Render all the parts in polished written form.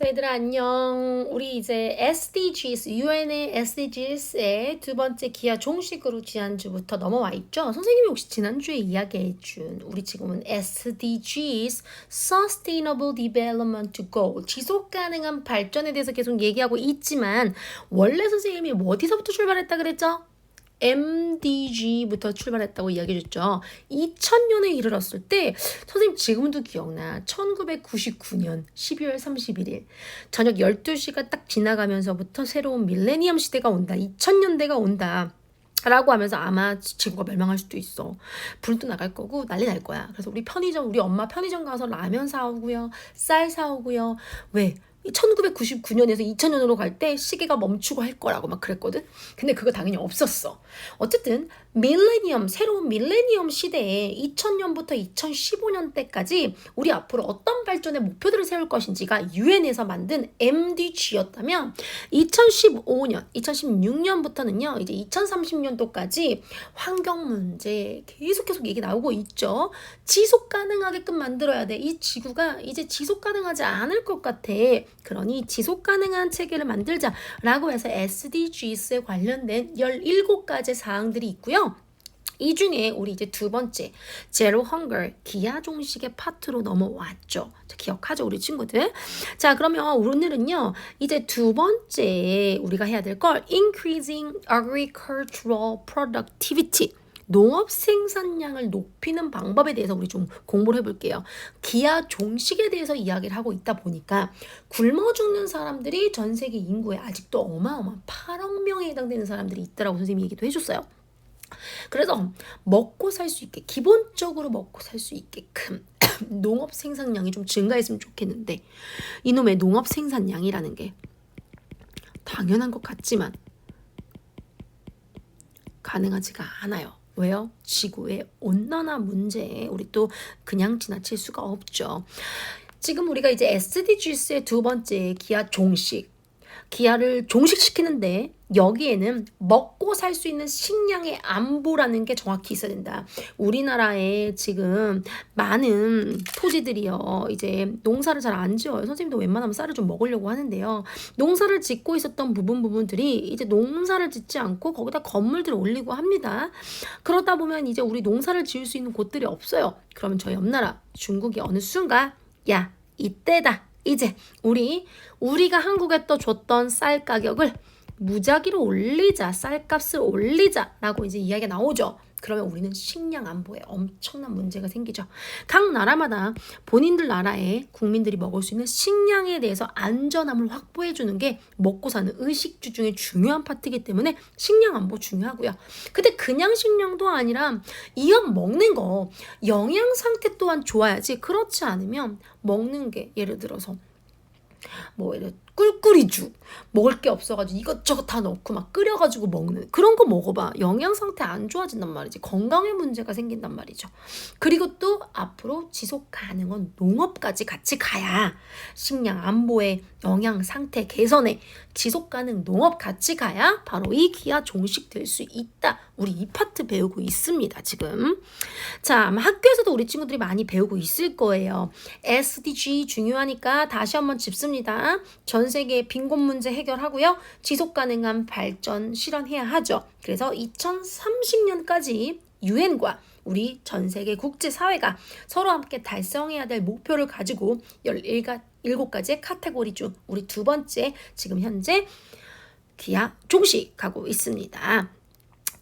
자, 얘들아 안녕. 우리 이제 SDGs, UN의 SDGs의 두 번째 기하 종식으로 지난주부터 넘어와 있죠. 선생님이 혹시 지난주에 이야기해준 우리 지금은 SDGs, Sustainable Development Goal, 지속 가능한 발전에 대해서 계속 얘기하고 있지만 원래 선생님이 어디서부터 출발했다 그랬죠? MDG부터 출발했다고 이야기해줬죠. 2000년에 이르렀을 때 선생님 지금도 기억나. 1999년 12월 31일 저녁 12시가 딱 지나가면서부터 새로운 밀레니엄 시대가 온다. 2000년대가 온다. 라고 하면서 아마 지구가 멸망할 수도 있어. 불도 나갈 거고 난리 날 거야. 그래서 우리 엄마 편의점 가서 라면 사오고요. 쌀 사오고요. 왜? 1999년에서 2000년으로 갈 때 시계가 멈추고 할 거라고 막 그랬거든. 근데 그거 당연히 없었어. 어쨌든 새로운 밀레니엄 시대에 2000년부터 2015년 때까지 우리 앞으로 어떤 발전의 목표들을 세울 것인지가 유엔에서 만든 MDG였다면 2015년, 2016년부터는요. 이제 2030년도까지 환경 문제 계속 얘기 나오고 있죠. 지속 가능하게끔 만들어야 돼. 이 지구가 이제 지속 가능하지 않을 것 같아. 그러니 지속 가능한 체계를 만들자라고 해서 SDGs에 관련된 17가지 사항들이 있고요. 이 중에 우리 이제 두 번째 제로 헝거 기하 종식의 파트로 넘어왔죠. 자, 기억하죠 우리 친구들? 자, 그러면 오늘은요 이제 두 번째 우리가 해야 될 걸 increasing agricultural productivity, 농업 생산량을 높이는 방법에 대해서 우리 좀 공부를 해볼게요. 기하 종식에 대해서 이야기를 하고 있다 보니까 굶어 죽는 사람들이 전 세계 인구에 아직도 어마어마한 8억 명에 해당되는 사람들이 있다라고 선생님이 얘기도 해줬어요. 그래서 먹고 살 수 있게, 기본적으로 먹고 살 수 있게끔 농업 생산량이 좀 증가했으면 좋겠는데 이놈의 농업 생산량이라는 게 당연한 것 같지만 가능하지가 않아요. 왜요? 지구의 온난화 문제에 우리 또 그냥 지나칠 수가 없죠. 지금 우리가 이제 SDGs의 두 번째 기하 종식, 기하를 종식시키는데 여기에는 먹고 살 수 있는 식량의 안보라는 게 정확히 있어야 된다. 우리나라에 지금 많은 토지들이요. 이제 농사를 잘 안 지어요. 선생님도 웬만하면 쌀을 좀 먹으려고 하는데요. 농사를 짓고 있었던 부분들이 이제 농사를 짓지 않고 거기다 건물들을 올리고 합니다. 그러다 보면 이제 우리 농사를 지을 수 있는 곳들이 없어요. 그러면 저 옆나라 중국이 어느 순간 야, 이때다. 이제 우리가 한국에 또 줬던 쌀 가격을 무작위로 올리자, 쌀값을 올리자라고 이제 이야기가 나오죠. 그러면 우리는 식량 안보에 엄청난 문제가 생기죠. 각 나라마다 본인들 나라의 국민들이 먹을 수 있는 식량에 대해서 안전함을 확보해 주는 게 먹고 사는 의식주 중에 중요한 파트이기 때문에 식량 안보 중요하고요. 근데 그냥 식량도 아니라 이왕 먹는 거 영양 상태 또한 좋아야지. 그렇지 않으면 먹는 게 예를 들어서 꿀꿀이죽 먹을 게 없어가지고 이것저것 다 넣고 막 끓여가지고 먹는 그런 거 먹어봐. 영양 상태 안 좋아진단 말이지. 건강에 문제가 생긴단 말이죠. 그리고 또 앞으로 지속 가능한 농업까지 같이 가야 식량 안보에 영양 상태 개선에 지속 가능 농업 같이 가야 바로 이 기하 종식될 수 있다. 우리 이 파트 배우고 있습니다 지금. 자, 아마 학교에서도 우리 친구들이 많이 배우고 있을 거예요. SDG 중요하니까 다시 한번 짚습니다. 전 세계 빈곤 문제 해결하고요. 지속 가능한 발전 실현해야 하죠. 그래서 2030년까지 유엔과 우리 전 세계 국제사회가 서로 함께 달성해야 될 목표를 가지고 17가지의 카테고리 중 우리 두 번째 지금 현재 기하 종식하고 있습니다.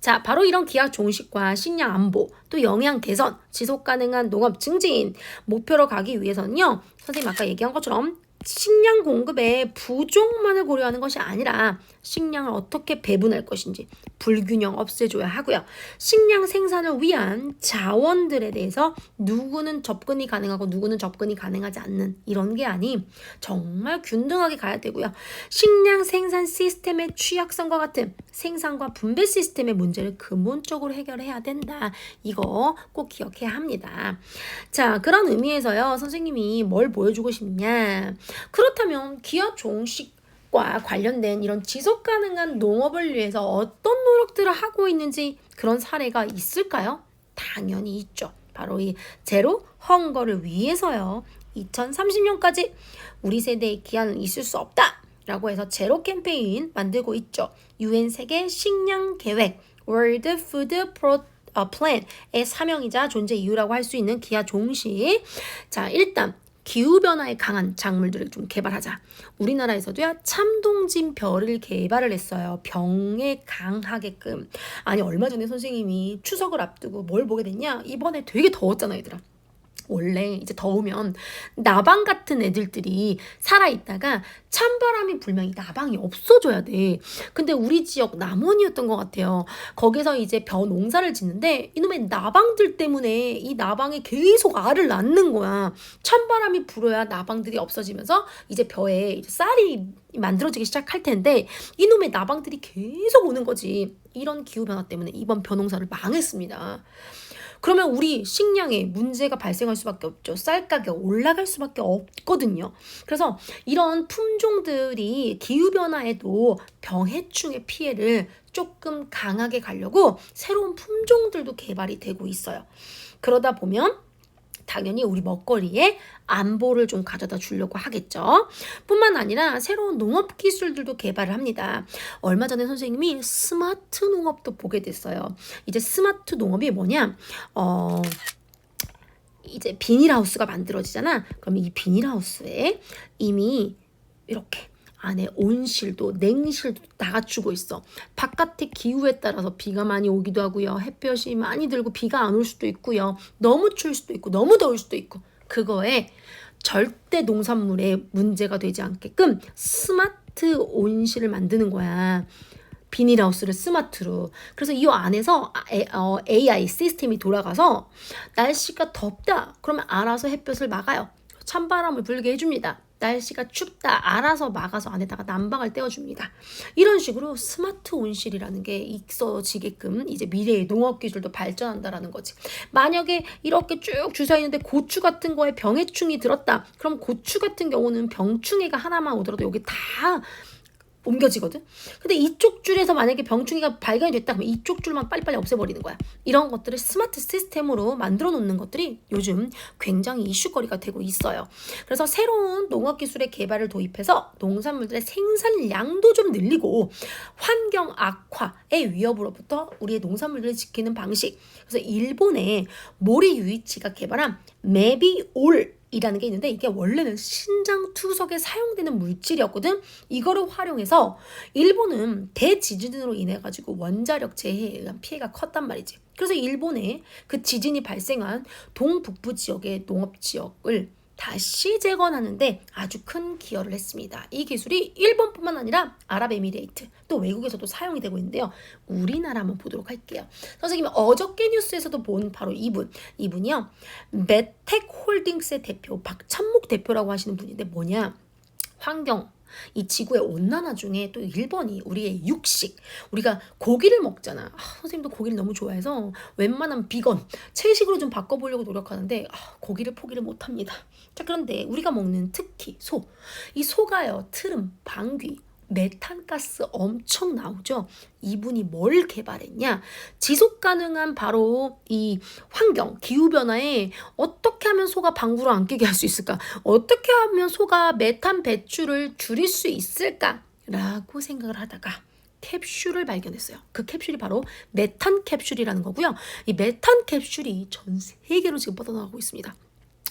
자, 바로 이런 기하 종식과 식량 안보, 또 영양 개선, 지속 가능한 농업 증진 목표로 가기 위해서는요. 선생님 아까 얘기한 것처럼 식량 공급의 부족만을 고려하는 것이 아니라 식량을 어떻게 배분할 것인지 불균형 없애줘야 하고요. 식량 생산을 위한 자원들에 대해서 누구는 접근이 가능하고 누구는 접근이 가능하지 않는 이런 게 아닌 정말 균등하게 가야 되고요. 식량 생산 시스템의 취약성과 같은 생산과 분배 시스템의 문제를 근본적으로 해결해야 된다. 이거 꼭 기억해야 합니다. 자, 그런 의미에서요. 선생님이 뭘 보여주고 싶냐. 그렇다면 기하 종식과 관련된 이런 지속 가능한 농업을 위해서 어떤 노력들을 하고 있는지 그런 사례가 있을까요? 당연히 있죠. 바로 이 제로 헝거를 위해서요. 2030년까지 우리 세대의 기한은 있을 수 없다 라고 해서 제로 캠페인 만들고 있죠. UN 세계 식량 계획 World Food Plan의 사명이자 존재 이유라고 할 수 있는 기하 종식. 자, 일단 기후변화에 강한 작물들을 좀 개발하자. 우리나라에서도요, 참동진 벼를 개발을 했어요. 병에 강하게끔. 아니, 얼마 전에 선생님이 추석을 앞두고 뭘 보게 됐냐? 이번에 되게 더웠잖아, 얘들아. 원래 이제 더우면 나방 같은 애들들이 살아있다가 찬바람이 불면 이 나방이 없어져야 돼. 근데 우리 지역 남원이었던 것 같아요. 거기서 이제 벼 농사를 짓는데 이놈의 나방들 때문에 이 나방이 계속 알을 낳는 거야. 찬바람이 불어야 나방들이 없어지면서 이제 벼에 이제 쌀이 만들어지기 시작할 텐데 이놈의 나방들이 계속 오는 거지. 이런 기후변화 때문에 이번 벼 농사를 망했습니다. 그러면 우리 식량에 문제가 발생할 수밖에 없죠. 쌀 가격 올라갈 수밖에 없거든요. 그래서 이런 품종들이 기후변화에도 병해충의 피해를 조금 강하게 가려고 새로운 품종들도 개발이 되고 있어요. 그러다 보면 당연히 우리 먹거리에 안보를 좀 가져다 주려고 하겠죠. 뿐만 아니라 새로운 농업 기술들도 개발을 합니다. 얼마 전에 선생님이 스마트 농업도 보게 됐어요. 이제 스마트 농업이 뭐냐? 이제 비닐하우스가 만들어지잖아. 그럼 이 비닐하우스에 이미 이렇게 안에 온실도 냉실도 다 갖추고 있어. 바깥의 기후에 따라서 비가 많이 오기도 하고요. 햇볕이 많이 들고 비가 안 올 수도 있고요. 너무 추울 수도 있고 너무 더울 수도 있고 그거에 절대 농산물에 문제가 되지 않게끔 스마트 온실을 만드는 거야. 비닐하우스를 스마트로. 그래서 이 안에서 AI 시스템이 돌아가서 날씨가 덥다. 그러면 알아서 햇볕을 막아요. 찬바람을 불게 해줍니다. 날씨가 춥다. 알아서 막아서 안에다가 난방을 떼어줍니다. 이런 식으로 스마트 온실이라는 게 있어지게끔 이제 미래의 농업 기술도 발전한다라는 거지. 만약에 이렇게 쭉 주서 있는데 고추 같은 거에 병해충이 들었다. 그럼 고추 같은 경우는 병충해가 하나만 오더라도 여기 다 옮겨지거든. 근데 이쪽 줄에서 만약에 병충해가 발견이 됐다 그러면 이쪽 줄만 빨리빨리 없애버리는 거야. 이런 것들을 스마트 시스템으로 만들어 놓는 것들이 요즘 굉장히 이슈거리가 되고 있어요. 그래서 새로운 농업기술의 개발을 도입해서 농산물들의 생산량도 좀 늘리고 환경 악화의 위협으로부터 우리의 농산물들을 지키는 방식. 그래서 일본의 모리 유이치가 개발한 메비올 이라는 게 있는데 이게 원래는 신장 투석에 사용되는 물질이었거든. 이거를 활용해서 일본은 대지진으로 인해 가지고 원자력 재해에 의한 피해가 컸단 말이지. 그래서 일본에 그 지진이 발생한 동북부 지역의 농업 지역을 다시 재건하는데 아주 큰 기여를 했습니다. 이 기술이 일본뿐만 아니라 아랍에미레이트 또 외국에서도 사용이 되고 있는데요. 우리나라 한번 보도록 할게요. 선생님이 어저께 뉴스에서도 본 바로 이분이요. 메텍홀딩스의 대표 박찬목 대표라고 하시는 분인데 뭐냐. 환경 이 지구의 온난화 중에 또 일본이 우리의 육식 우리가 고기를 먹잖아. 선생님도 고기를 너무 좋아해서 웬만하면 비건 채식으로 좀 바꿔보려고 노력하는데 고기를 포기를 못합니다. 자, 그런데 우리가 먹는 특히 이 소가요 트름, 방귀 메탄가스 엄청 나오죠. 이분이 뭘 개발했냐? 지속 가능한 바로 이 환경, 기후변화에 어떻게 하면 소가 방구를 안 끼게 할 수 있을까? 어떻게 하면 소가 메탄 배출을 줄일 수 있을까? 라고 생각을 하다가 캡슐을 발견했어요. 그 캡슐이 바로 메탄 캡슐이라는 거고요. 이 메탄 캡슐이 전 세계로 지금 뻗어나가고 있습니다.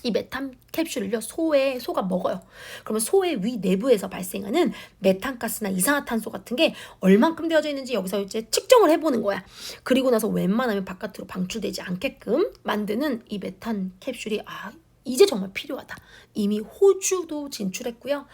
이 메탄 캡슐을요 소가 먹어요. 그러면 소의 위 내부에서 발생하는 메탄가스나 이산화탄소 같은 게 얼만큼 되어져 있는지 여기서 이제 측정을 해보는 거야. 그리고 나서 웬만하면 바깥으로 방출되지 않게끔 만드는 이 메탄 캡슐이 이제 정말 필요하다. 이미 호주도 진출했고요.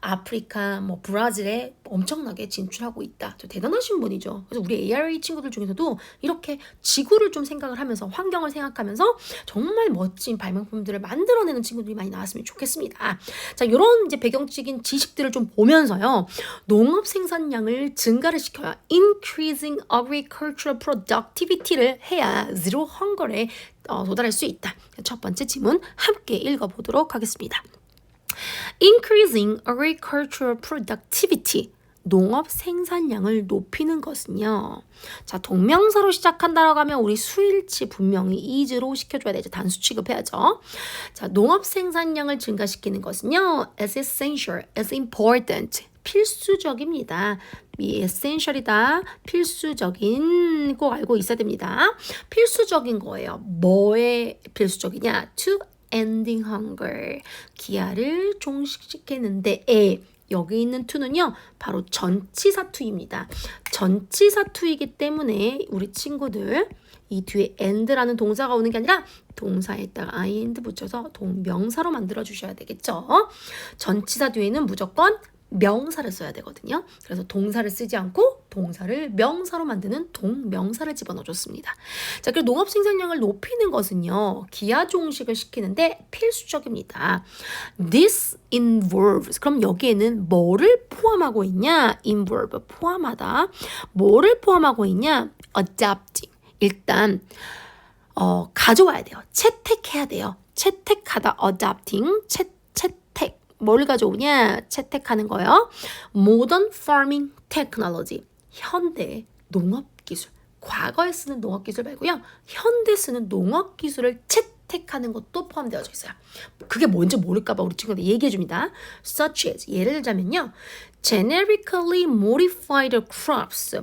아프리카, 브라질에 엄청나게 진출하고 있다. 대단하신 분이죠. 그래서 우리 ARA 친구들 중에서도 이렇게 지구를 좀 생각을 하면서 환경을 생각하면서 정말 멋진 발명품들을 만들어내는 친구들이 많이 나왔으면 좋겠습니다. 자, 이런 이제 배경적인 지식들을 좀 보면서요. 농업 생산량을 증가를 시켜야 increasing agricultural productivity를 해야 zero hunger에 도달할 수 있다. 첫 번째 지문 함께 읽어보도록 하겠습니다. Increasing agricultural productivity 농업 생산량을 높이는 것은요. 자, 동명사로 시작한다라고 하면 우리 수일치 분명히 is로 시켜줘야 되죠. 단수 취급해야죠. 자, 농업 생산량을 증가시키는 것은요. is essential, is important. 필수적입니다. essential이다. 필수적인 꼭 알고 있어야 됩니다. 필수적인 거예요. 뭐에 필수적이냐? To ending hunger. 기아를 종식시키는데 여기 있는 to는요. 바로 전치사 to입니다. 전치사 to이기 때문에 우리 친구들 이 뒤에 end라는 동사가 오는 게 아니라 동사에다가 IND 붙여서 동명사로 만들어 주셔야 되겠죠. 전치사 뒤에는 무조건 명사를 써야 되거든요. 그래서 동사를 쓰지 않고 동사를 명사로 만드는 동명사를 집어넣어줬습니다. 자, 그리고 농업 생산량을 높이는 것은요. 기하 종식을 시키는데 필수적입니다. This involves. 그럼 여기에는 뭐를 포함하고 있냐? involve 포함하다. 뭐를 포함하고 있냐? adapting. 일단 가져와야 돼요. 채택해야 돼요. 채택하다 adapting. 채택. 뭘 가져오냐? 채택하는 거예요. Modern farming technology. 현대 농업 기술. 과거에 쓰는 농업 기술 말고요. 현대 쓰는 농업 기술을 채택하는 것도 포함되어져 있어요. 그게 뭔지 모를까 봐 우리 친구들 얘기해 줍니다. Such as 예를 들자면요. Genetically modified crops.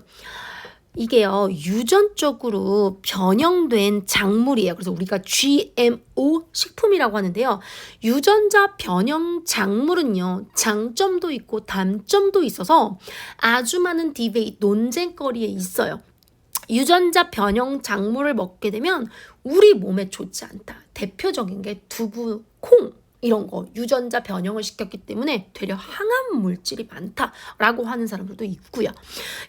이게요, 유전적으로 변형된 작물이에요. 그래서 우리가 GMO 식품이라고 하는데요. 유전자 변형 작물은요, 장점도 있고 단점도 있어서 아주 많은 디베이트, 논쟁거리에 있어요. 유전자 변형 작물을 먹게 되면 우리 몸에 좋지 않다. 대표적인 게 두부, 콩. 이런 거 유전자 변형을 시켰기 때문에 되려 항암 물질이 많다라고 하는 사람들도 있고요.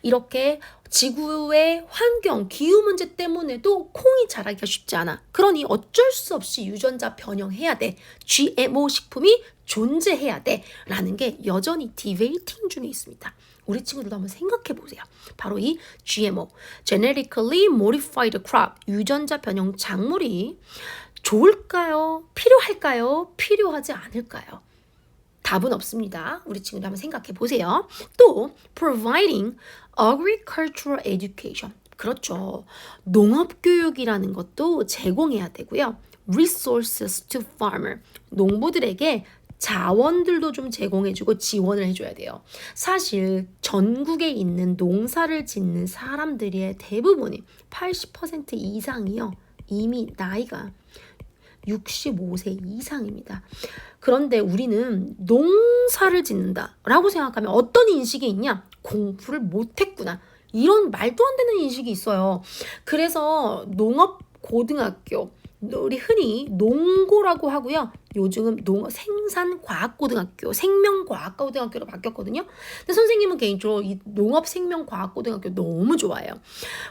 이렇게 지구의 환경, 기후 문제 때문에도 콩이 자라기가 쉽지 않아. 그러니 어쩔 수 없이 유전자 변형해야 돼. GMO 식품이 존재해야 돼. 라는 게 여전히 디베이팅 중에 있습니다. 우리 친구들도 한번 생각해 보세요. 바로 이 GMO, Genetically Modified Crop, 유전자 변형 작물이 좋을까요? 필요할까요? 필요하지 않을까요? 답은 없습니다. 우리 친구들 한번 생각해 보세요. 또 providing agricultural education. 그렇죠. 농업교육이라는 것도 제공해야 되고요. resources to farmer. 농부들에게 자원들도 좀 제공해주고 지원을 해줘야 돼요. 사실 전국에 있는 농사를 짓는 사람들의 대부분이 80% 이상이요. 이미 나이가 65세 이상입니다. 그런데 우리는 농사를 짓는다라고 생각하면 어떤 인식이 있냐? 공부를 못했구나. 이런 말도 안 되는 인식이 있어요. 그래서 농업고등학교, 우리 흔히 농고라고 하고요. 요즘은 생산과학고등학교, 생명과학고등학교로 바뀌었거든요. 근데 선생님은 개인적으로 이 농업생명과학고등학교 너무 좋아해요.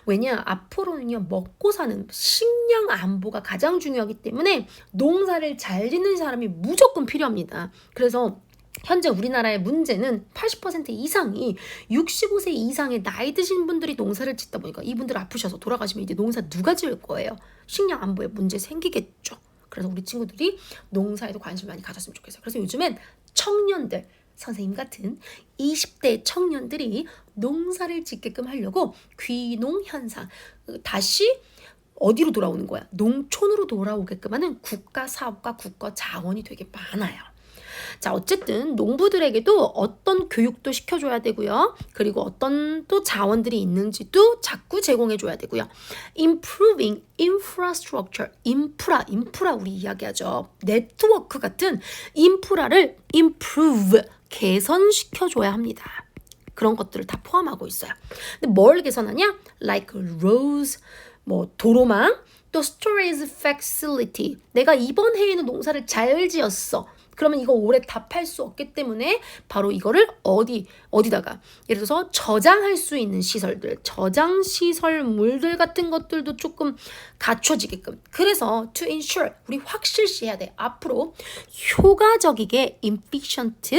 왜냐? 앞으로는요. 먹고 사는 식량 안보가 가장 중요하기 때문에 농사를 잘 짓는 사람이 무조건 필요합니다. 그래서 현재 우리나라의 문제는 80% 이상이 65세 이상의 나이 드신 분들이 농사를 짓다 보니까 이분들 아프셔서 돌아가시면 이제 농사 누가 지을 거예요? 식량 안보에 문제 생기겠죠. 그래서 우리 친구들이 농사에도 관심 많이 가졌으면 좋겠어요. 그래서 요즘엔 청년들, 선생님 같은 20대 청년들이 농사를 짓게끔 하려고 귀농 현상, 다시 어디로 돌아오는 거야? 농촌으로 돌아오게끔 하는 국가 사업과 국가 자원이 되게 많아요. 자, 어쨌든 농부들에게도 어떤 교육도 시켜줘야 되고요. 그리고 어떤 또 자원들이 있는지도 자꾸 제공해줘야 되고요. Improving infrastructure, 인프라 우리 이야기하죠. 네트워크 같은 인프라를 improve, 개선시켜줘야 합니다. 그런 것들을 다 포함하고 있어요. 근데 뭘 개선하냐? Like roads, 뭐 도로망, 또 storage facility. 내가 이번 해에는 농사를 잘 지었어. 그러면 이거 올해 다 팔 수 없기 때문에 바로 이거를 어디다가 예를 들어서 저장할 수 있는 시설들, 저장 시설물들 같은 것들도 조금 갖춰지게끔. 그래서 to ensure 우리 확실시해야 돼. 앞으로 효과적이게 efficient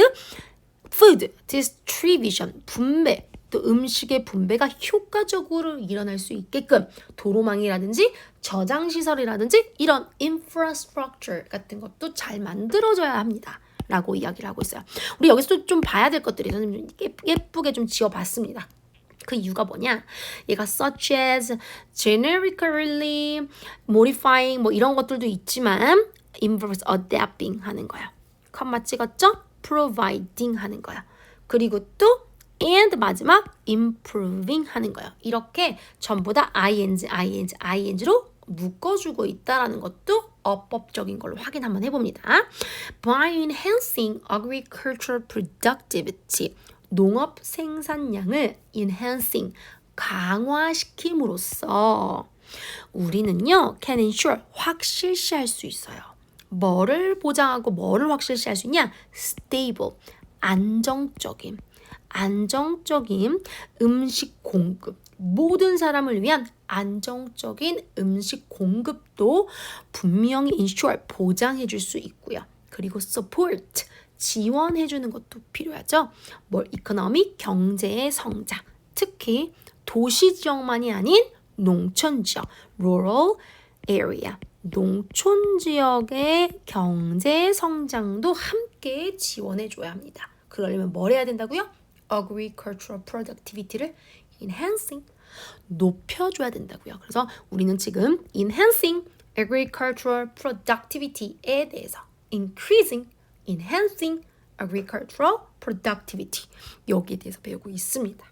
food distribution 분배, 또 음식의 분배가 효과적으로 일어날 수 있게끔 도로망이라든지 저장시설이라든지 이런 infrastructure 같은 것도 잘 만들어져야 합니다. 라고 이야기를 하고 있어요. 우리 여기서 좀 봐야 될 것들이 선생님 예쁘게 좀 지어봤습니다. 그 이유가 뭐냐? 얘가 such as, generically, modifying 뭐 이런 것들도 있지만 inverse adapting 하는 거예요. 컴마 찍었죠? providing 하는 거예요. 그리고 또 and 마지막 improving 하는 거예요. 이렇게 전부 다 ing로 묶어주고 있다라는 것도 어법적인 걸로 확인 한번 해봅니다. By enhancing agricultural productivity, 농업 생산량을 enhancing, 강화시킴으로써 우리는요, can ensure, 확실시할 수 있어요. 뭐를 보장하고 뭐를 확실시할 수 있냐? stable, 안정적인 음식 공급, 모든 사람을 위한 안정적인 음식 공급도 분명히 ensure, 보장해 줄 수 있고요. 그리고 support, 지원해 주는 것도 필요하죠. economic, 경제의 성장, 특히 도시 지역만이 아닌 농촌 지역, rural area, 농촌 지역의 경제 성장도 함께 지원해 줘야 합니다. 그러려면 뭘 해야 된다고요? agricultural productivity를 enhancing, 높여줘야 된다고요. 그래서 우리는 지금 enhancing agricultural productivity에 대해서 enhancing agricultural productivity, 여기에 대해서 배우고 있습니다.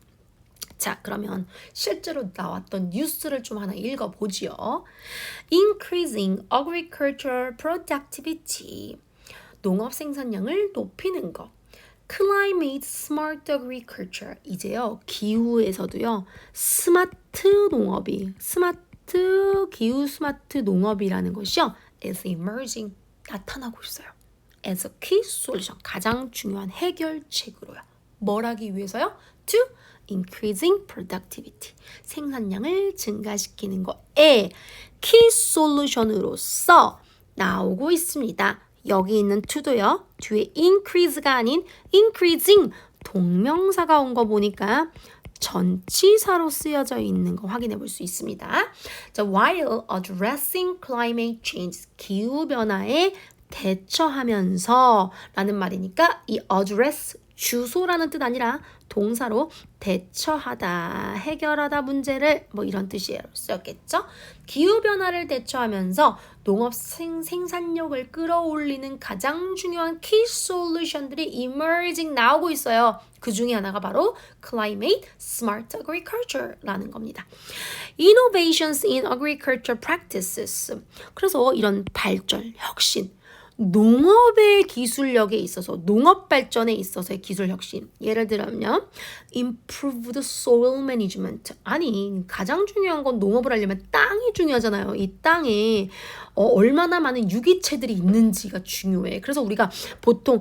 자, 그러면 실제로 나왔던 뉴스를 좀 하나 읽어보지요. Increasing agricultural productivity, 농업 생산량을 높이는 것. Climate smart agriculture, 이제요 기후에서도요 기후 스마트 농업이라는 것이요 is emerging, 나타나고 있어요. as a key solution, 가장 중요한 해결책으로요. 뭘 하기 위해서요? to increasing productivity, 생산량을 증가시키는 것에 key solution으로서 나오고 있습니다. 여기 있는 to도요. 뒤에 increase가 아닌 increasing, 동명사가 온 거 보니까 전치사로 쓰여져 있는 거 확인해 볼 수 있습니다. 자, while addressing climate change, 기후변화에 대처하면서 라는 말이니까 이 address, 주소라는 뜻 아니라 동사로 대처하다, 해결하다 문제를 뭐 이런 뜻이에요. 쓰였겠죠? 기후변화를 대처하면서 농업 생산력을 끌어올리는 가장 중요한 key solution들이 emerging, 나오고 있어요. 그 중에 하나가 바로 climate smart agriculture라는 겁니다. Innovations in agriculture practices. 그래서 이런 발전, 혁신, 농업의 기술력에 있어서, 농업 발전에 있어서의 기술 혁신. 예를 들면 improved soil management. 아니, 가장 중요한 건 농업을 하려면 땅이 중요하잖아요. 이 땅에 얼마나 많은 유기체들이 있는지가 중요해. 그래서 우리가 보통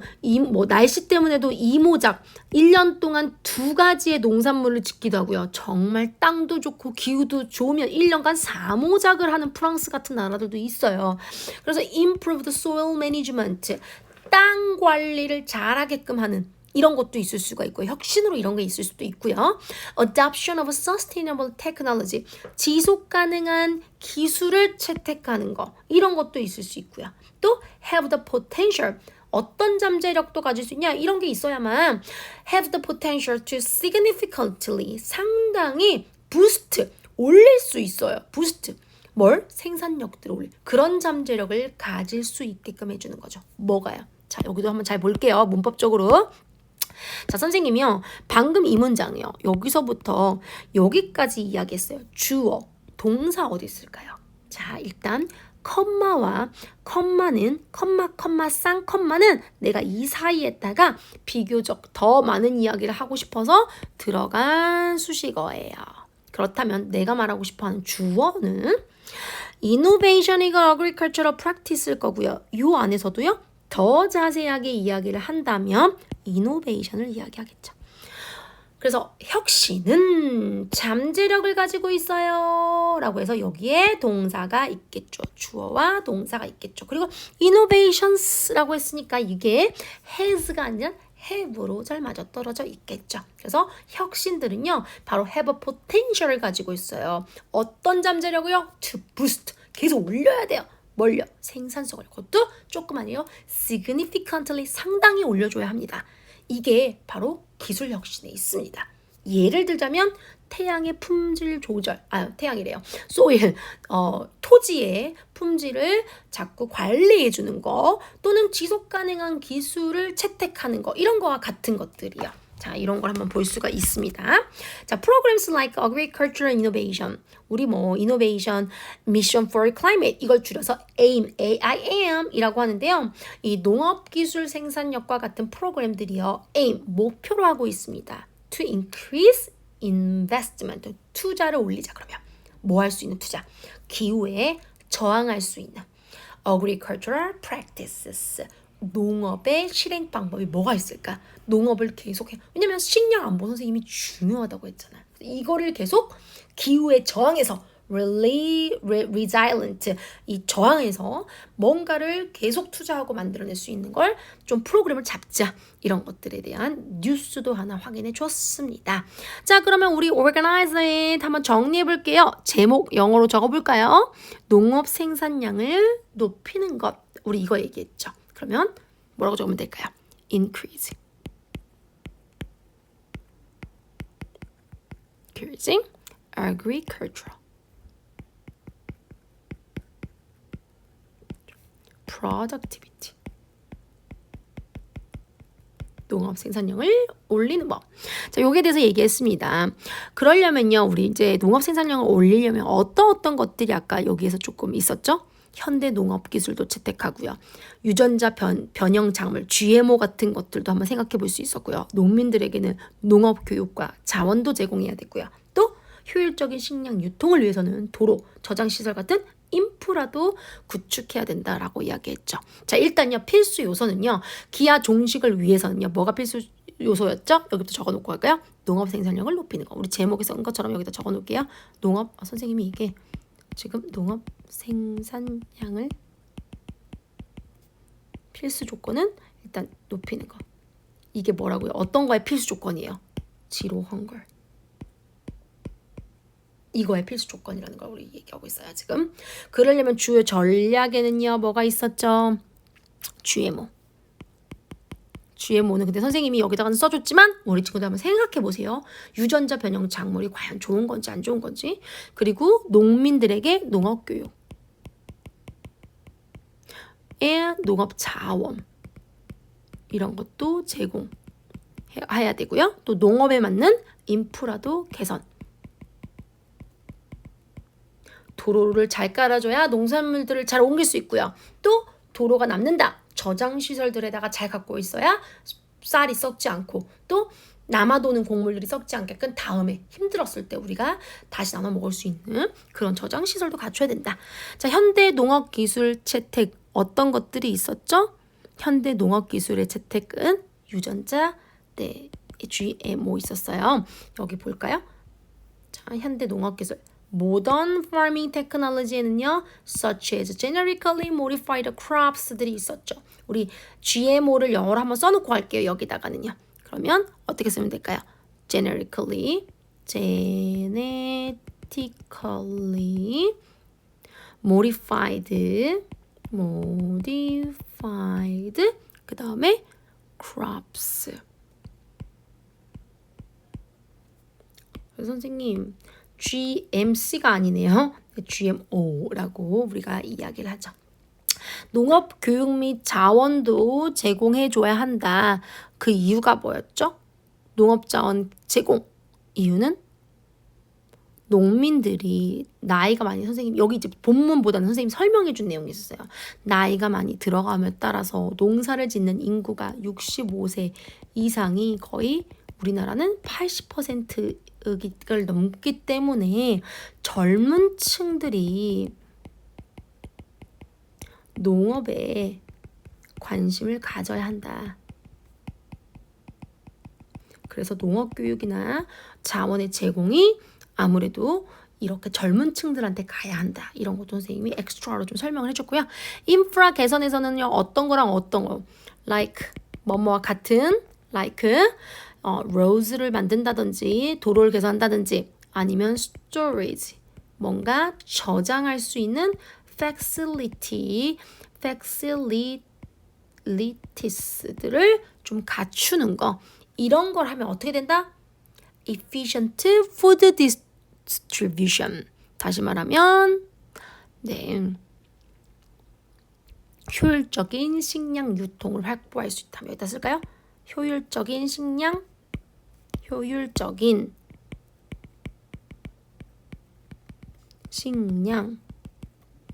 날씨 때문에도 이모작, 1년 동안 2가지의 농산물을 짓기도 하고요. 정말 땅도 좋고 기후도 좋으면 1년간 4모작을 하는 프랑스 같은 나라들도 있어요. 그래서 improved soil management, 땅 관리를 잘하게끔 하는 이런 것도 있을 수가 있고, 혁신으로 이런 게 있을 수도 있고요. Adoption of sustainable technology, 지속 가능한 기술을 채택하는 거, 이런 것도 있을 수 있고요. 또 have the potential, 어떤 잠재력도 가질 수 있냐, 이런 게 있어야만 have the potential to significantly, 상당히 boost, 올릴 수 있어요. boost, 뭘? 생산력들을 올릴, 그런 잠재력을 가질 수 있게끔 해주는 거죠. 뭐가요? 자, 여기도 한번 잘 볼게요. 문법적으로. 자, 선생님이요, 방금 이 문장이요, 여기서부터 여기까지 이야기했어요. 주어, 동사 어디 있을까요? 자, 일단 컴마와 컴마는 쌍컴마는 내가 이 사이에다가 비교적 더 많은 이야기를 하고 싶어서 들어간 수식어예요. 그렇다면 내가 말하고 싶어하는 주어는 Innovation in Agricultural Practice일 거고요. 이 안에서도요, 더 자세하게 이야기를 한다면 이노베이션을 이야기하겠죠. 그래서 혁신은 잠재력을 가지고 있어요 라고 해서 여기에 동사가 있겠죠. 주어와 동사가 있겠죠. 그리고 innovations라고 했으니까 이게 has가 아니라 have로 잘 맞아떨어져 있겠죠. 그래서 혁신들은요, 바로 have a potential을 가지고 있어요. 어떤 잠재력이요? to boost, 계속 올려야 돼요. 뭘요? 생산성을. 그것도 조금 아니에요. significantly 상당히 올려줘야 합니다. 이게 바로 기술 혁신에 있습니다. 예를 들자면 태양의 품질 조절, 태양이래요. soil, 토지의 품질을 자꾸 관리해 주는 거 또는 지속 가능한 기술을 채택하는 거 이런 거와 같은 것들이요. 자, 이런 걸 한번 볼 수가 있습니다. 자, programs like agricultural innovation. 우리 innovation, mission for climate 이걸 줄여서 AIM, AIM이라고 하는데요. 이 농업기술 생산력과 같은 프로그램들이요. AIM, 목표로 하고 있습니다. To increase investment, 투자를 올리자. 그러면 뭐 할 수 있는 투자? 기후에 저항할 수 있는 agricultural practices, 농업의 실행 방법이 뭐가 있을까? 농업을 계속해. 왜냐면 식량 안보 선생님이 중요하다고 했잖아요. 이거를 계속 기후에 저항해서 resilient, 이 저항해서 뭔가를 계속 투자하고 만들어낼 수 있는 걸 좀 프로그램을 잡자. 이런 것들에 대한 뉴스도 하나 확인해 줬습니다. 자, 그러면 우리 organize it 한번 정리해 볼게요. 제목 영어로 적어볼까요? 농업 생산량을 높이는 것. 우리 이거 얘기했죠. 그러면 뭐라고 적으면 될까요? increasing agricultural productivity, 농업 생산량을 올리는 법. 자, 여기에 대해서 얘기했습니다. 그러려면요, 우리 이제 농업 생산량을 올리려면 어떤 것들이 아까 여기에서 조금 있었죠? 현대 농업 기술도 채택하고요. 유전자 변형 작물, GMO 같은 것들도 한번 생각해 볼 수 있었고요. 농민들에게는 농업 교육과 자원도 제공해야 되고요. 또 효율적인 식량 유통을 위해서는 도로, 저장 시설 같은 인프라도 구축해야 된다라고 이야기했죠. 자, 일단요, 필수 요소는요, 기아 종식을 위해서는요, 뭐가 필수 요소였죠? 여기부터 적어놓고 갈까요? 농업 생산량을 높이는 거. 우리 제목에 쓴 것처럼 여기다 적어놓을게요. 농업, 선생님이 이게 지금 농업 생산량을 필수 조건은 일단 높이는 거. 이게 뭐라고요? 어떤 거의 필수 조건이에요? Zero hunger. 이거의 필수 조건이라는 걸 우리 얘기하고 있어요, 지금. 그러려면 주요 전략에는요, 뭐가 있었죠? GMO. GMO는 근데 선생님이 여기다가는 써줬지만 우리 친구들 한번 생각해 보세요. 유전자 변형 작물이 과연 좋은 건지 안 좋은 건지. 그리고 농민들에게 농업 교육. 농업 자원. 이런 것도 제공해야 되고요. 또 농업에 맞는 인프라도 개선. 도로를 잘 깔아줘야 농산물들을 잘 옮길 수 있고요. 또 도로가 남는다. 저장시설들에다가 잘 갖고 있어야 쌀이 썩지 않고 또 남아도는 곡물들이 썩지 않게끔 다음에 힘들었을 때 우리가 다시 나눠 먹을 수 있는 그런 저장시설도 갖춰야 된다. 자, 현대 농업기술 채택 어떤 것들이 있었죠? 현대 농업기술의 채택은 유전자, GMO 있었어요. 여기 볼까요? 자, 현대 농업기술. Modern farming technology에는요, such as genetically modified crops들이 있었죠. 우리 GMO를 영어로 한번 써놓고 할게요. 여기다가는요. 그러면 어떻게 쓰면 될까요? genetically modified 그 다음에 crops. 선생님 GMC가 아니네요. GMO라고 우리가 이야기를 하죠. 농업 교육 및 자원도 제공해줘야 한다. 그 이유가 뭐였죠? 농업 자원 제공. 이유는 농민들이 나이가 많이 선생님 여기 이제 본문보다는 선생님 설명해 준 내용이 있었어요. 나이가 많이 들어감에 따라서 농사를 짓는 인구가 65세 이상이 거의 우리나라는 80%를 넘기 때문에 젊은 층들이 농업에 관심을 가져야 한다. 그래서 농업교육이나 자원의 제공이 아무래도 이렇게 젊은 층들한테 가야 한다. 이런 것도 선생님이 엑스트라로 좀 설명을 해줬고요. 인프라 개선에서는요. 어떤 거랑 어떤 거 like 뭐뭐와 같은 like roads를 만든다든지 도로를 개선한다든지 아니면 storage 뭔가 저장할 수 있는 facilities들을 좀 갖추는 거. 이런 걸 하면 어떻게 된다? efficient food distribution. 다시 말하면 네. 효율적인 식량 유통을 확보할 수 있다. 여기다 쓸까요? 효율적인 식량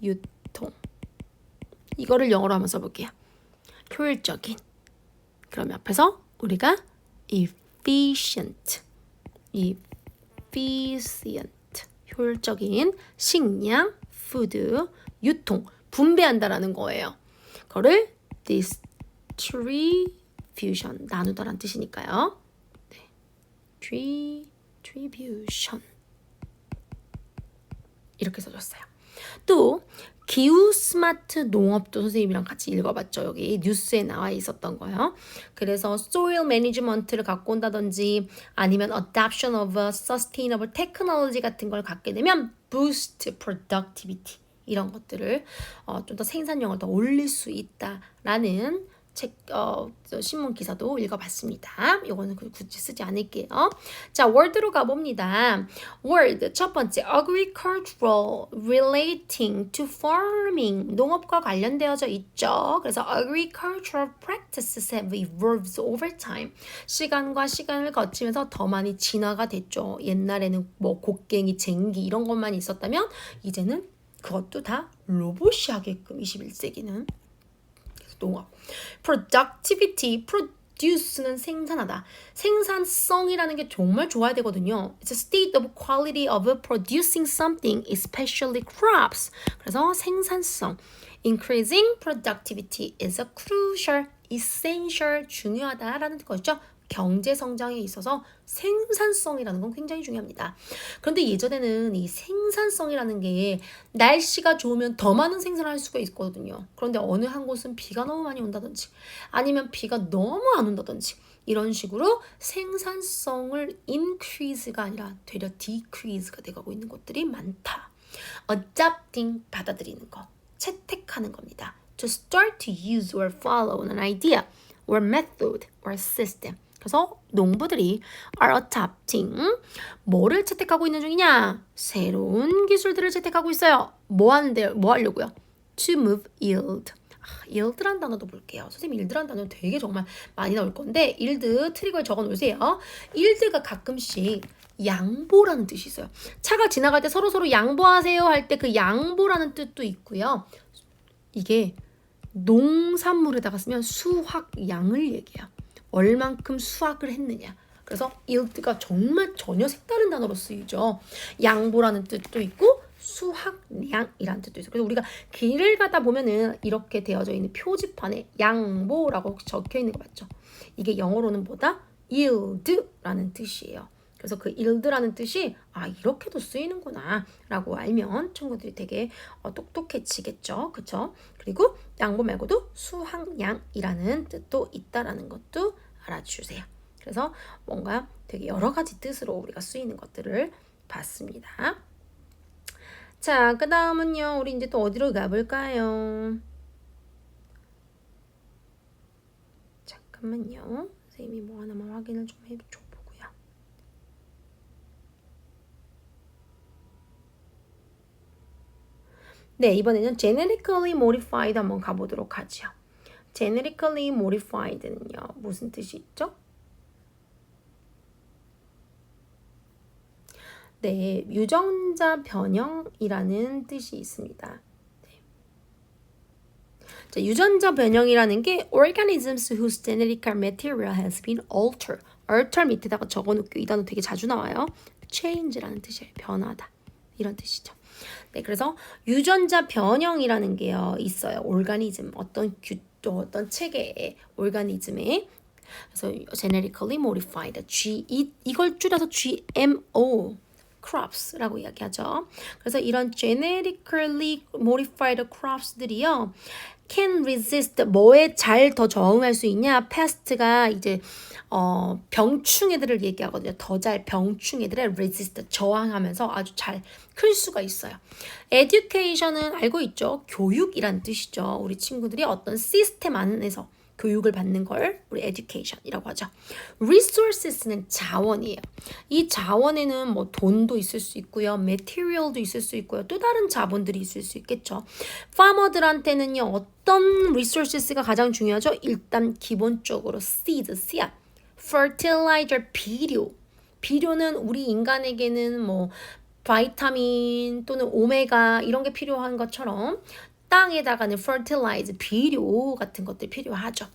유통. 이거를 영어로 한번 써볼게요. 효율적인. 그러면 앞에서 우리가 efficient. 효율적인 식량, food, 유통, 분배한다라는 거예요. 그거를 distribution, 나누다라는 뜻이니까요. 네. distribution. 이렇게 써줬어요. 또 기후 스마트 농업도 선생님이랑 같이 읽어봤죠. 여기 뉴스에 나와 있었던 거요. 그래서 soil management를 갖고 온다든지 아니면 adoption of a sustainable technology 같은 걸 갖게 되면 boost productivity 이런 것들을 좀 더 생산량을 더 올릴 수 있다라는 신문 기사도 읽어봤습니다. 이거는 굳이 쓰지 않을게요. 자, word로 가봅니다. word 첫 번째 agricultural relating to farming 농업과 관련되어져 있죠. 그래서 agricultural practices have evolved over time. 시간과 시간을 거치면서 더 많이 진화가 됐죠. 옛날에는 뭐 곡괭이, 쟁기 이런 것만 있었다면 이제는 그것도 다 로봇이 하게끔 21세기는 농업. productivity, produce는 생산하다. 생산성이라는 게 정말 좋아야 되거든요. It's a state of quality of producing something, especially crops. 그래서 생산성. Increasing productivity is a crucial, essential, 중요하다라는 거죠. 경제 성장에 있어서 생산성이라는 건 굉장히 중요합니다. 그런데 예전에는 이 생산성이라는 게 날씨가 좋으면 더 많은 생산을 할 수가 있거든요. 그런데 어느 한 곳은 비가 너무 많이 온다든지 아니면 비가 너무 안 온다든지 이런 식으로 생산성을 increase가 아니라 되려 decrease가 돼가고 있는 곳들이 많다. adapting, 받아들이는 거, 채택하는 겁니다. To start to use or follow an idea or method or system. 그래서 농부들이 are adopting 뭐를 채택하고 있는 중이냐? 새로운 기술들을 채택하고 있어요. 뭐 하려고요? To move yield. yield란 단어도 볼게요. 선생님 yield란 단어 되게 정말 많이 나올 건데 yield 트릭을 적어 놓으세요. yield가 가끔씩 양보라는 뜻이 있어요. 차가 지나갈 때 서로 양보하세요 할 때 그 양보라는 뜻도 있고요. 이게 농산물에다가 쓰면 수확량을 얘기해요. 얼만큼 수확을 했느냐. 그래서 yield가 정말 전혀 색다른 단어로 쓰이죠. 양보라는 뜻도 있고 수확량이라는 뜻도 있어요. 그래서 우리가 길을 가다 보면은 이렇게 되어져 있는 표지판에 양보라고 적혀 있는 거 맞죠? 이게 영어로는 뭐다? yield라는 뜻이에요. 그래서 그 yield라는 뜻이 이렇게도 쓰이는구나 라고 알면 친구들이 되게 똑똑해지겠죠. 그쵸? 그리고 양보 말고도 수확량이라는 뜻도 있다라는 것도 알아주세요. 그래서 뭔가 되게 여러 가지 뜻으로 우리가 쓰이는 것들을 봤습니다. 자, 그 다음은요. 우리 이제 또 어디로 가볼까요? 잠깐만요. 선생님이 뭐 하나만 확인을 좀 해줘. 네, 이번에는 generically modified 한번 가보도록 하죠. generically modified는요. 무슨 뜻이 있죠? 네, 유전자 변형이라는 뜻이 있습니다. 네. 자, 유전자 변형이라는 게 organisms whose genetic material has been altered. alter 밑에다가 적어놓을게요. 이 단어 되게 자주 나와요. change라는 뜻이에요. 변화다. 이런 뜻이죠. 네, 그래서 유전자 변형이라는 게요 있어요. 오르가니즘 어떤 체계의 오르가니즘에 그래서 genetically modified 이걸 줄여서 GMO crops라고 이야기하죠. 그래서 이런 genetically modified crops들이요. can resist 뭐에 잘 더 저응할 수 있냐? pest가 이제 병충해들을 얘기하거든요. 더 잘 병충해들의 resist 저항하면서 아주 잘 클 수가 있어요. education은 알고 있죠. 교육이란 뜻이죠. 우리 친구들이 어떤 시스템 안에서 교육을 받는 걸 우리 education이라고 하죠. resources는 자원이에요. 이 자원에는 뭐 돈도 있을 수 있고요. material도 있을 수 있고요. 또 다른 자본들이 있을 수 있겠죠. farmer들한테는요. 어떤 resources가 가장 중요하죠? 일단 기본적으로 seed, 씨앗, fertilizer, 비료. 비료는 우리 인간에게는 뭐 바이타민 또는 오메가 이런 게 필요한 것처럼 땅에다가는 fertilize, 비료 같은 것들이 필요하죠.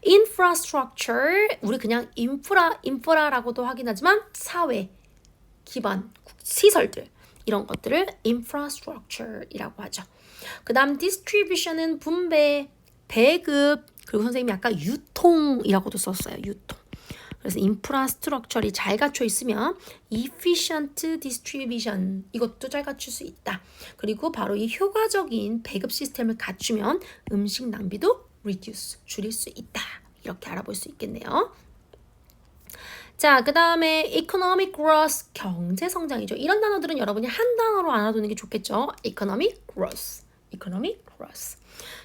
infrastructure, 우리 그냥 인프라라고도 하긴 하지만 사회, 기반, 시설들 이런 것들을 infrastructure이라고 하죠. 그 다음 distribution은 분배, 배급, 그리고 선생님이 아까 유통이라고도 썼어요. 유통. 그래서 인프라스트럭처리 잘 갖춰 있으면 efficient distribution 이것도 잘 갖출 수 있다. 그리고 바로 이 효과적인 배급 시스템을 갖추면 음식 낭비도 reduce 줄일 수 있다. 이렇게 알아볼 수 있겠네요. 자, 그 다음에 economic growth 경제 성장이죠. 이런 단어들은 여러분이 한 단어로 알아두는 게 좋겠죠. economic growth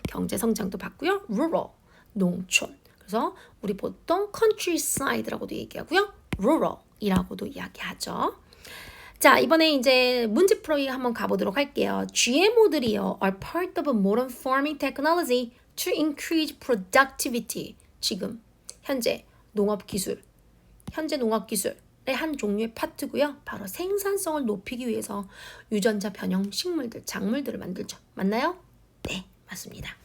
경제 성장도 봤고요. rural 농촌. 그래서 우리 보통 countryside라고도 얘기하고요. rural이라고도 이야기하죠. 자, 이번에 이제 문제 풀이 한번 가보도록 할게요. GMO들이요 are part of modern farming technology to increase productivity. 지금 현재 농업 기술의 한 종류의 파트고요. 바로 생산성을 높이기 위해서 유전자 변형 식물들, 작물들을 만들죠. 맞나요? 네, 맞습니다.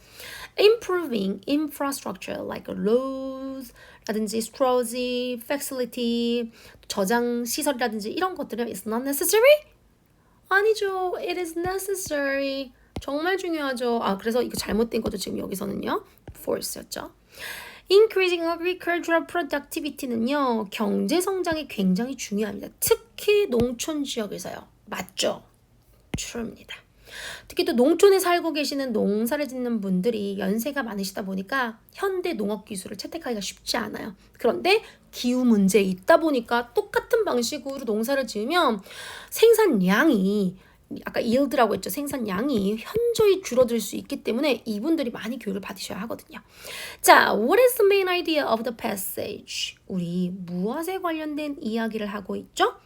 Improving infrastructure like roads라든지 storage facility, 저장 시설이라든지 이런 것들은 is not necessary? 아니죠. It is necessary. 정말 중요하죠. 그래서 이거 잘못된 거죠. 지금 여기서는요. false였죠. Increasing agricultural productivity는요. 경제 성장이 굉장히 중요합니다. 특히 농촌 지역에서요. 맞죠? true입니다. 특히 또 농촌에 살고 계시는 농사를 짓는 분들이 연세가 많으시다 보니까 현대 농업 기술을 채택하기가 쉽지 않아요. 그런데 기후 문제 있다 보니까 똑같은 방식으로 농사를 지으면 생산량이 아까 yield라고 했죠. 생산량이 현저히 줄어들 수 있기 때문에 이분들이 많이 교육을 받으셔야 하거든요. 자, what is the main idea of the passage? 우리 무엇에 관련된 이야기를 하고 있죠?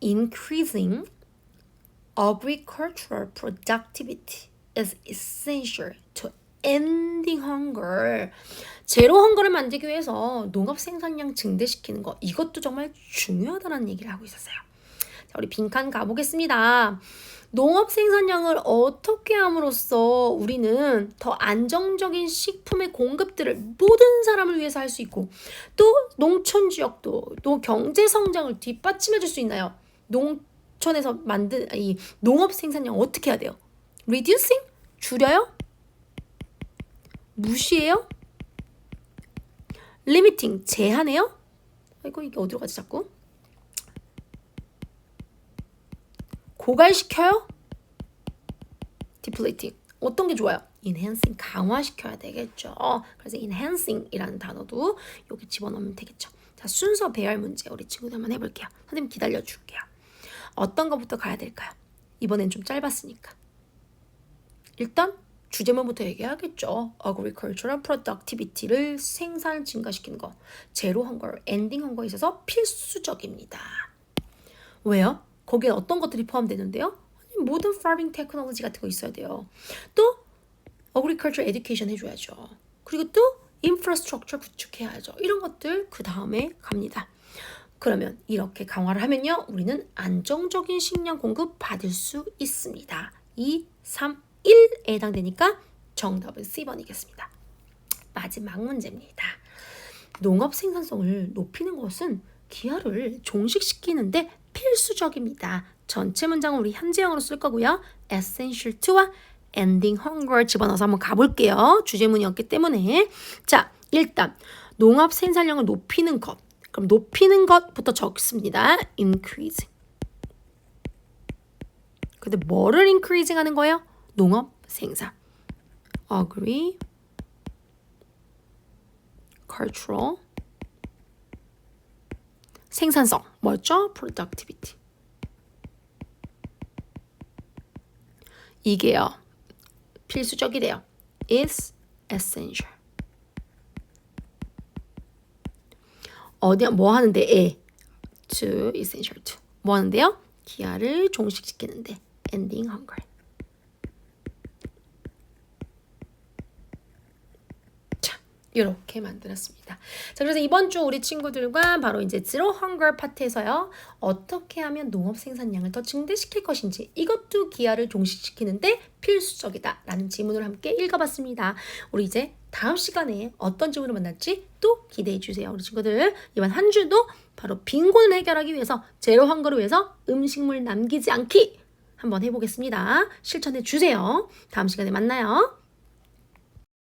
Increasing agricultural productivity is essential to ending hunger. 제로 헝거를 만들기 위해서 농업 생산량 증대시키는 거 이것도 정말 중요하다는 얘기를 하고 있었어요. 자, 우리 빈칸 가보겠습니다. 농업 생산량을 어떻게 함으로써 우리는 더 안정적인 식품의 공급들을 모든 사람을 위해서 할 수 있고 또 농촌 지역도 또 경제 성장을 뒷받침해 줄 수 있나요? 농촌에서 만든 이 농업 생산량 어떻게 해야 돼요? Reducing? 줄여요? 무시해요? Limiting? 제한해요? 이게 어디로 가지 자꾸? 고갈시켜요? Depleting. 어떤 게 좋아요? Enhancing. 강화시켜야 되겠죠. 그래서 enhancing이라는 단어도 여기 집어넣으면 되겠죠. 자, 순서 배열 문제 우리 친구들 한번 해볼게요. 선생님 기다려줄게요. 어떤 거부터 가야 될까요? 이번엔 좀 짧았으니까. 일단 주제문부터 얘기해야겠죠. Agricultural productivity를 생산 증가시키는 거. 제로 헝거, 엔딩 헝거에 있어서 필수적입니다. 왜요? 거기에 어떤 것들이 포함되는데요? 모든 farming technology 같은 거 있어야 돼요. 또 agriculture education 해줘야죠. 그리고 또 infrastructure 구축해야죠. 이런 것들 그 다음에 갑니다. 그러면 이렇게 강화를 하면요. 우리는 안정적인 식량 공급 받을 수 있습니다. 2, 3, 1에 해당되니까 정답은 C번이겠습니다. 마지막 문제입니다. 농업 생산성을 높이는 것은 기하를 종식시키는데 필수적입니다. 전체 문장은 우리 현재형으로 쓸 거고요. essential to와 ending hunger 집어넣어서 한번 가볼게요. 주제문이었기 때문에. 자, 일단 농업 생산량을 높이는 것. 그럼 높이는 것부터 적습니다. increase. 근데 뭐를 increasing 하는 거예요? 농업 생산. agree, cultural, 생산성. 뭐였죠? productivity. 이게요. 필수적이래요. is essential. 어디 뭐 하는데? to essential to. 뭐 하는데요? 기아를 종식시키는데. ending hunger. 자, 이렇게 만들었습니다. 자, 그래서 이번 주 우리 친구들과 바로 이제 zero hunger 파트에서요. 어떻게 하면 농업 생산량을 더 증대시킬 것인지 이것도 기아를 종식시키는데 필수적이다라는 지문을 함께 읽어봤습니다. 우리 이제 다음 시간에 어떤 질문을 만날지 또 기대해 주세요. 우리 친구들 이번 한 주도 바로 빈곤을 해결하기 위해서 제로 헝거를 위해서 음식물 남기지 않기 한번 해보겠습니다. 실천해 주세요. 다음 시간에 만나요.